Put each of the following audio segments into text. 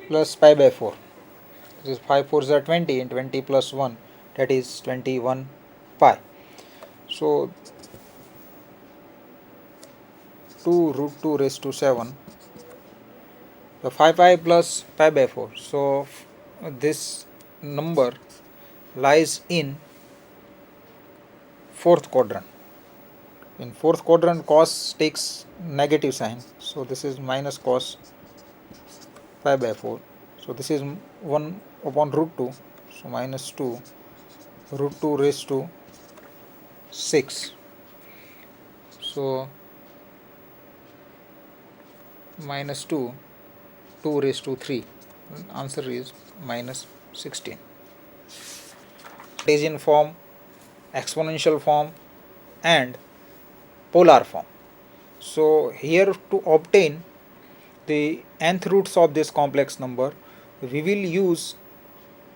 plus pi by 4. This is 5 4s are 20 and 20 plus 1, that is 21 pi. So 2 root 2 raised to 7, the 5 pi plus pi by 4. So this number lies in fourth quadrant. In fourth quadrant, cos takes negative sign, so this is minus cos pi by 4. So this is 1 upon root 2, so minus 2 root 2 raised to 6. So minus 2 raised to 3. Answer is minus 16. It is in form, exponential form and polar form. So here to obtain the nth roots of this complex number, we will use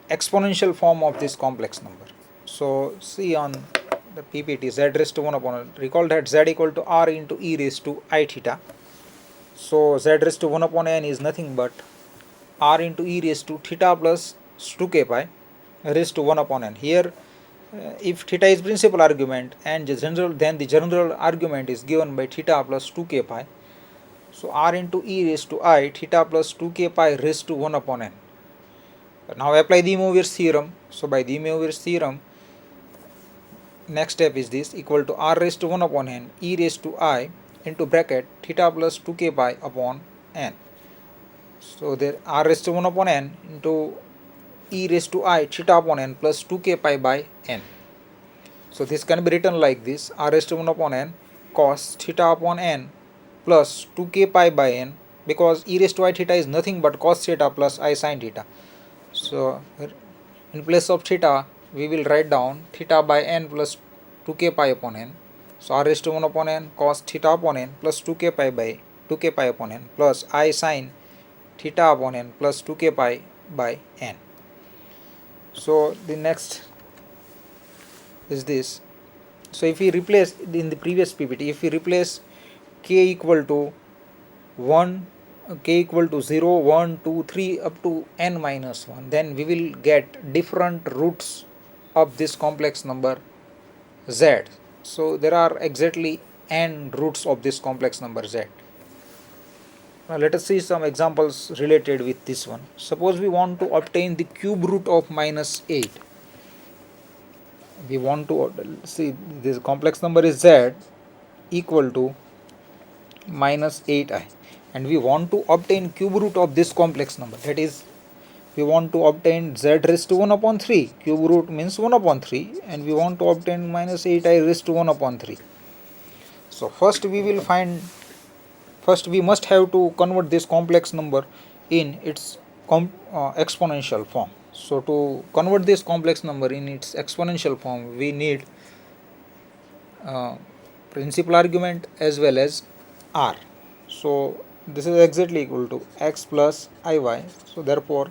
exponential form of this complex number. So see on the PPT, z raised to 1 upon, recall that z equal to r into e raised to I theta. So z raised to 1 upon n is nothing but r into e raised to theta plus 2k pi raised to 1 upon n. Here if theta is principal argument and then the general argument is given by theta plus 2k pi. So r into e raised to I theta plus 2k pi raised to 1 upon n. Now apply the Moivre's theorem. So by the Moivre's theorem, next step is this, equal to r raised to 1 upon n e raised to I into bracket theta plus 2k pi upon n. So there r raised to 1 upon n into e raised to I theta upon n plus 2k pi by n. So this can be written like this, r raised to 1 upon n cos theta upon n plus 2k pi by n, because e raised to I theta is nothing but cos theta plus I sin theta. So in place of theta we will write down theta by n plus 2k pi upon n. So r raised to 1 upon n cos theta upon n plus 2k pi by 2k pi upon n plus I sin theta upon n plus 2k pi by n. So the next is this. So if we replace in the previous PPT, if we replace k equal to 1, k equal to 0, 1, 2, 3 up to n minus 1, then we will get different roots of this complex number z. So there are exactly n roots of this complex number z. Now let us see some examples related with this one. Suppose we want to obtain the cube root of minus 8. We want to see this complex number is z equal to minus 8i, and we want to obtain cube root of this complex number, that is we want to obtain z raised to 1 upon 3, cube root means 1 upon 3, and we want to obtain minus 8i raised to 1 upon 3. So first we must have to convert this complex number in its exponential form. So to convert this complex number in its exponential form, we need principal argument as well as r. So this is exactly equal to x plus iy. So therefore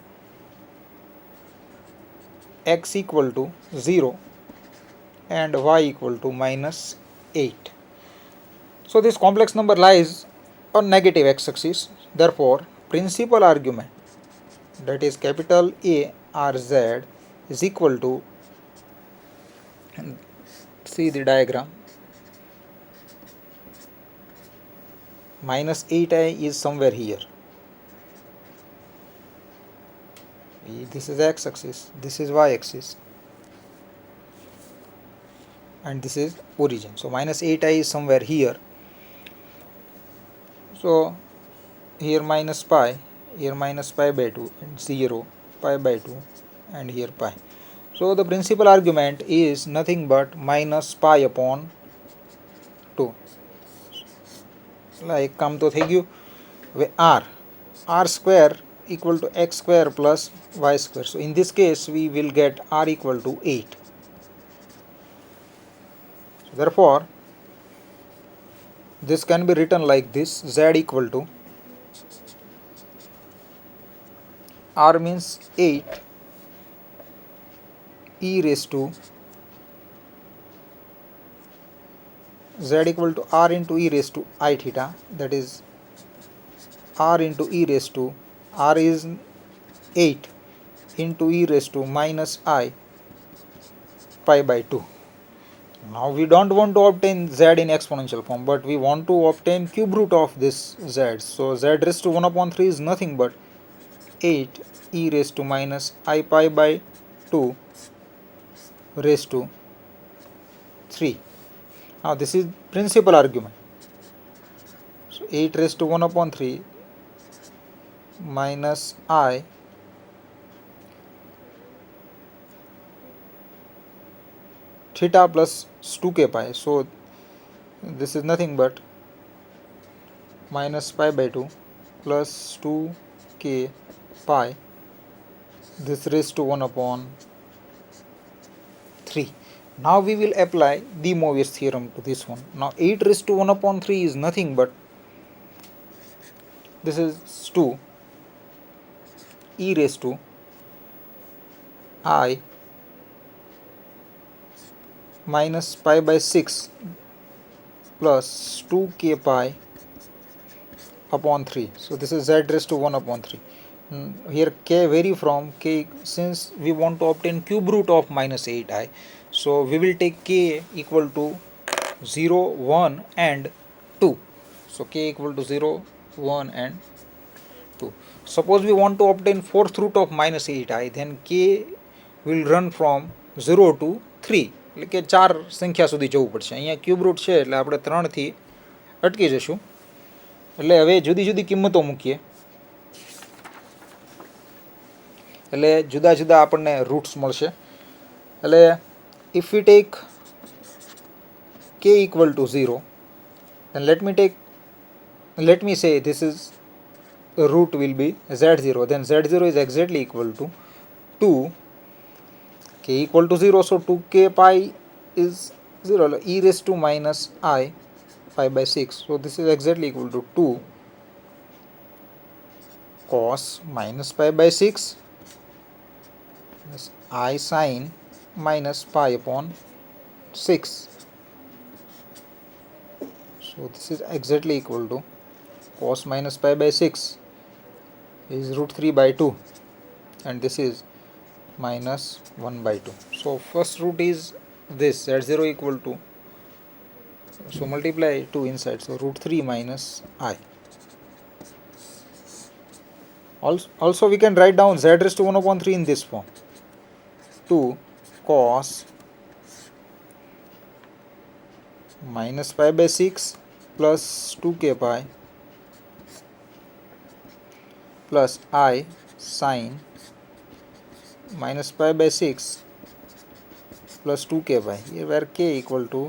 x equal to 0 and y equal to minus 8. So this complex number lies on negative x-axis. Therefore principal argument, that is capital A r z, is equal to, see the diagram, minus 8i is somewhere here. This is x-axis, this is y-axis, and this is origin. So minus 8i is somewhere here. So here minus pi, here minus pi by 2, and 0, pi by 2, and here pi. So the principal argument is nothing but minus pi upon 2. Like come to થઈ ગયું હવે r square equal to x square plus y square. So in this case we will get r equal to 8. So therefore this can be written like this, z equal to, r means 8 e raised to, z equal to r into e raised to I theta, that is r into e raised to, r is 8 into e raised to minus I pi by 2. Now we don't want to obtain z in exponential form, but we want to obtain cube root of this z. So z raised to 1 upon 3 is nothing but 8 e raised to minus I pi by 2 raised to 3. Now this is principal argument. So 8 raised to 1 upon 3 minus I theta plus 2k pi. So this is nothing but minus pi by 2 plus 2k pi, this raised to 1 upon 3. Now we will apply De Moivre's theorem to this one. Now 8 raised to 1 upon 3 is nothing but, this is 2 e raised to I minus pi by 6 plus 2k pi upon 3. So this is z raised to 1 upon 3. Here k vary from k, since we want to obtain cube root of minus 8i. So we will take k equal to 0, 1 and 2. So k equal to 0, 1 and 2. Suppose we want to obtain fourth root of minus 8i, then k will run from 0 to 3. એટલે કે 4 સંખ્યા સુધી જવું પડશે. અહીંયા cube route છે એટલે આપણે 3 થી અટકી જશું. એટલે હવે જુદી જુદી કિંમતો મૂકીએ એટલે જુદા જુદા આપણને રૂટ્સ મળશે. એટલે if we take k equal to 0, then let me say this is root will be z0, then z0 is exactly equal to 2, k equal to 0, so 2k pi is 0, e raised to minus I pi by 6, so this is exactly equal to 2 cos minus pi by 6 plus I sin minus pi upon 6. So this is exactly equal to cos minus pi by 6 is root 3 by 2, and this is minus 1 by 2. So first root is this, z0 equal to, so multiply 2 inside, so root 3 minus I. Also we can write down z raised to 1 upon 3 in this form, 2 cos minus pi by 6 plus 2k pi plus I sin minus pi by 6 plus 2k pi, here where k equal to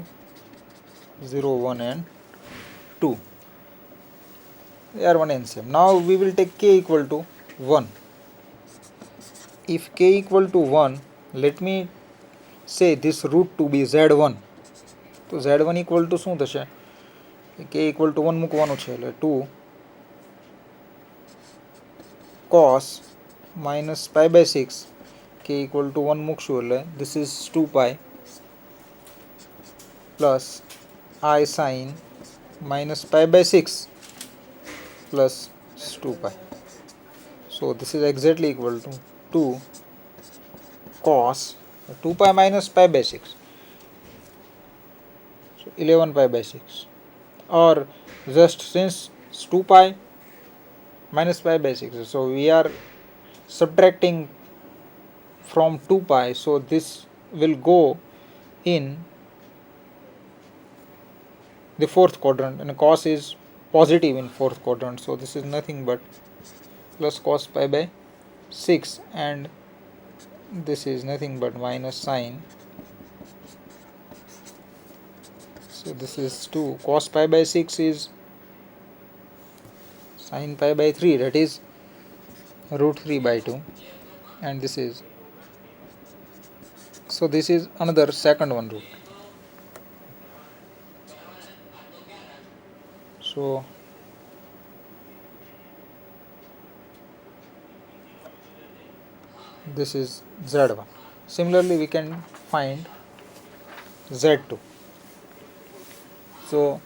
0, 1 and 2. They are one and same. Now we will take k equal to 1. If k equal to 1, let me say this root to be z1. તો z1 equal to શું થશે? k equal to 1 મૂકવાનું છે એટલે 2 cos minus pi by 6, k equal to 1 મૂકશું એટલે this is 2 pi plus I sin minus pi by 6 plus 2 pi. So this is exactly equal to 2 cos 2 pi minus pi by 6. So 11 pi by 6, or just since 2 pi minus pi by 6, so we are subtracting from 2 pi, so this will go in the fourth quadrant, and cos is positive in fourth quadrant, so this is nothing but plus cos pi by 6, and this is nothing but minus sin. So this is 2 cos pi by 6 is sin pi by 3, that is root 3 by 2, and this is, so this is another second one root. So this is z1. Similarly we can find z2. So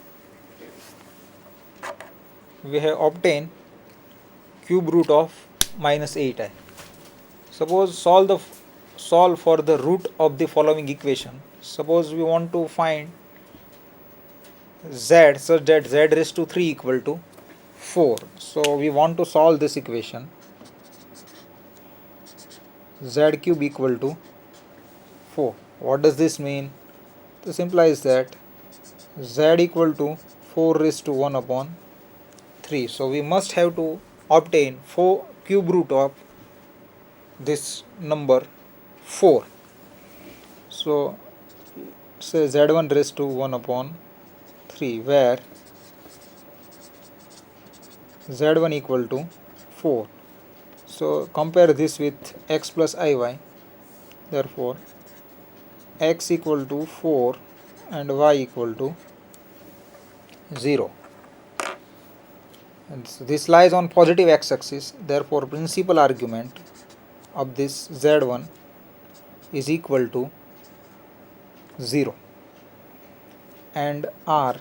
we have obtained cube root of minus 8i. Suppose solve for the root of the following equation. Suppose we want to find z such that z raised to 3 equal to 4. So we want to solve this equation. Z cube equal to 4. What does this mean? This implies that z equal to 4 raised to 1 upon 3. So we must have to obtain 4 cube root of this number 4. So say z1 raised to 1 upon 3, where z1 equal to 4. So compare this with x plus iy. Therefore x equal to 4 and y equal to 0. And so this lies on positive x-axis. Therefore principal argument of this z1 is equal to 0 and r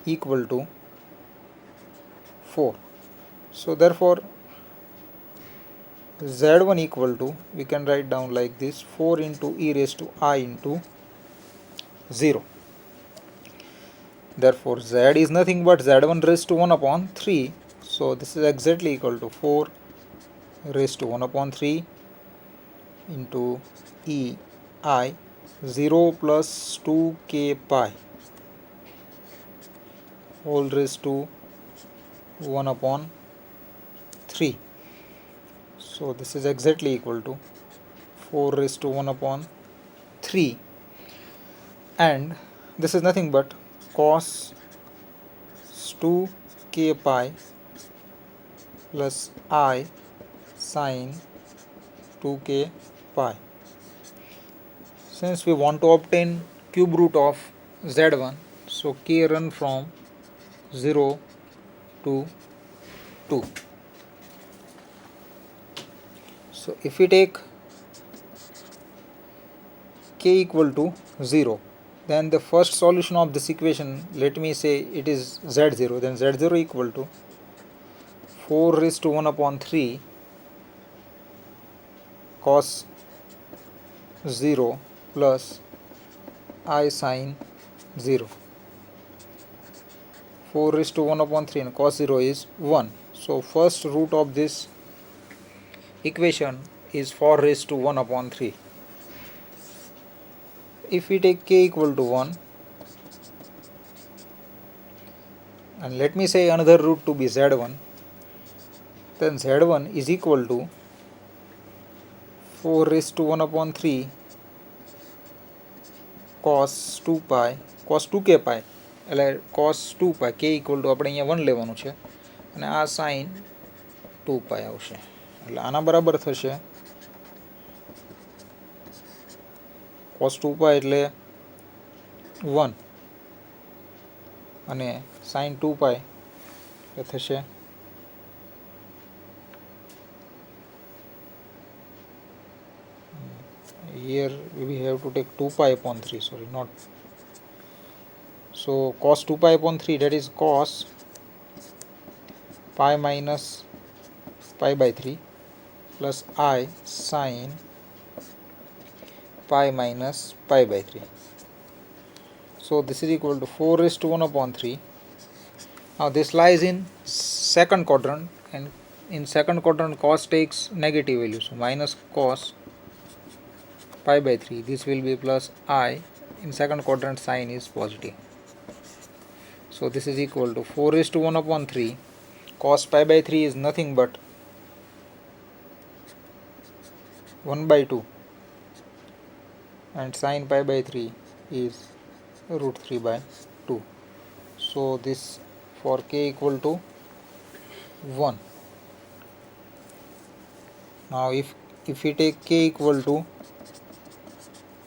equal to 4. So therefore z1 equal to, we can write down like this, 4 into e raised to I into 0. Therefore z is nothing but z1 raised to 1 upon 3. So this is exactly equal to 4 raised to 1 upon 3 into e I 0 plus 2k pi whole raised to 1 upon 3. So this is exactly equal to 4 raised to 1 upon 3, and this is nothing but cos 2k pi plus I sin 2k pi. Since we want to obtain cube root of z1, so k run from 0 to 2. So if we take k equal to 0, then the first solution of this equation, let me say it is z0, then z0 equal to 4 raised to 1 upon 3 cos 0 plus I sin 0. 4 raised to 1 upon 3 and cos 0 is 1. So first root of this equation is 4 raised to 1 upon 3. If we take k equal to 1, and let me say another root to be z1, then z1 is equal to 4 raised to 1 upon 3 cos 2 pi cos 2k pi, એટલે cos 2 pi, k equal to આપણે અહીંયા 1 લેવાનું છે અને આ sin 2 pi આવશે, એટલે આના બરાબર થશે cos 2 pi એટલે 1 અને sin 2 pi એટલે થશે here we have to take 2 pi upon 3, sorry, not. So cos 2 pi upon 3, that is cos pi minus pi by 3 plus I sin pi minus pi by 3. So this is equal to 4 raised to 1 upon 3. Now this lies in second quadrant, and in second quadrant cos takes negative value, so minus cos pi by 3, this will be plus I. In second quadrant sin is positive. So this is equal to 4 raised to 1 upon 3 cos pi by 3 is nothing but 1 by 2 and sin pi by 3 is root 3 by 2. So this for k equal to 1. Now if we take k equal to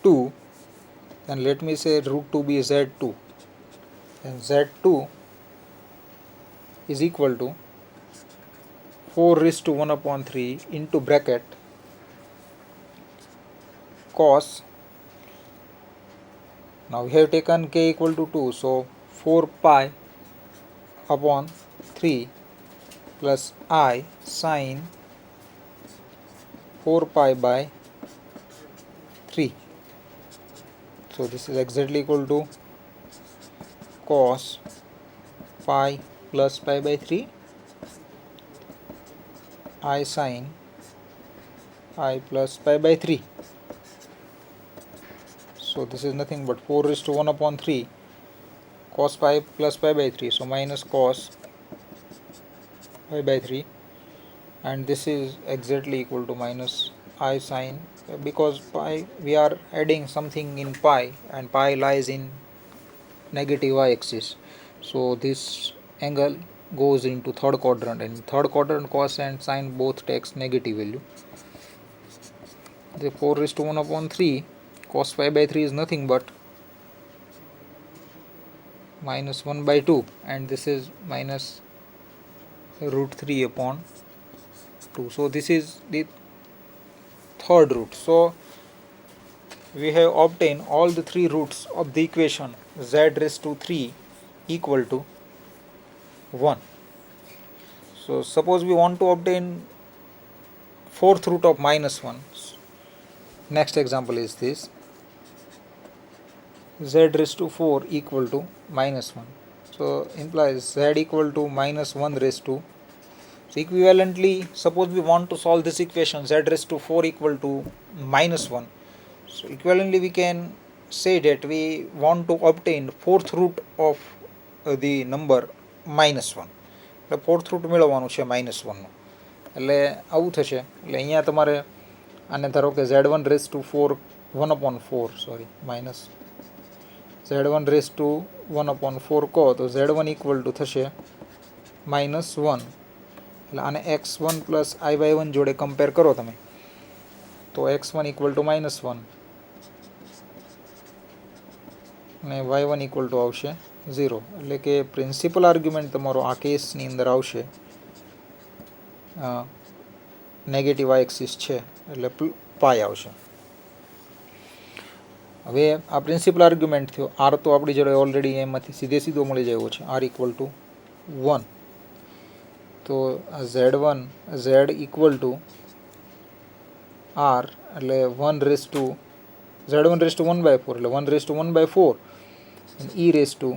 2, then let me say root 2 be z2, and z2 is equal to 4 raised to 1 upon 3 into bracket cos, now we have taken k equal to 2, so 4 pi upon 3 plus I sin 4 pi by 3. So this is exactly equal to cos pi plus pi by 3 I sin I plus pi by 3. So this is nothing but 4 raised to 1 upon 3 cos pi plus pi by 3. So minus cos pi by 3, and this is exactly equal to minus I sin, because pi, we are adding something in pi and pi lies in negative y axis. So this angle goes into third quadrant, and in third quadrant cos and sin both takes negative value. The 4 raised to 1 upon 3 cos pi by 3 is nothing but minus 1 by 2, and this is minus root 3 upon 2. So this is the third root. So we have obtained all the three roots of the equation z raised to 3 equal to 1. So suppose we want to obtain fourth root of minus 1. Next example is this: z raised to 4 equal to minus 1. So implies z equal to minus 1 raised to. So equivalently, suppose we want to solve this equation z raised to 4 equal to minus 1. So equivalently we can say that we want to obtain fourth root of the number minus 1. એટલે fourth route મેળવવાનું છે minus વનનું. એટલે આવું થશે. એટલે અહીંયા તમારે આને ધારો કે z1 raise to 4 1 upon 4 sorry minus z1 raise to 1 upon 4 કહો તો z1 ઇક્વલ ટુ થશે માઇનસ 1. એટલે આને x1 પ્લસ i/1 જોડે કમ્પેર કરો તમે તો x1 ઇક્વલ ટુ માઇનસ 1 અને y1 ઇક્વલ ટુ આવશે 0. એટલે કે પ્રિન્સિપલ આર્ગ્યુમેન્ટ તમારો આ કેસની અંદર આવશે નેગેટિવ વાય એક્સિસ છે એટલે પાઈ આવશે. હવે આ પ્રિન્સિપલ આર્ગ્યુમેન્ટ થયો. આર તો આપણી જોડે ઓલરેડી એમાંથી સીધો મળી જાય છે, આર ઇક્વલ ટુ 1. તો z1 z equal to R એટલે 1 raise to z1 raise to 1/4 એટલે 1 રેસ ટુ 1/4 અને e રેસ ટુ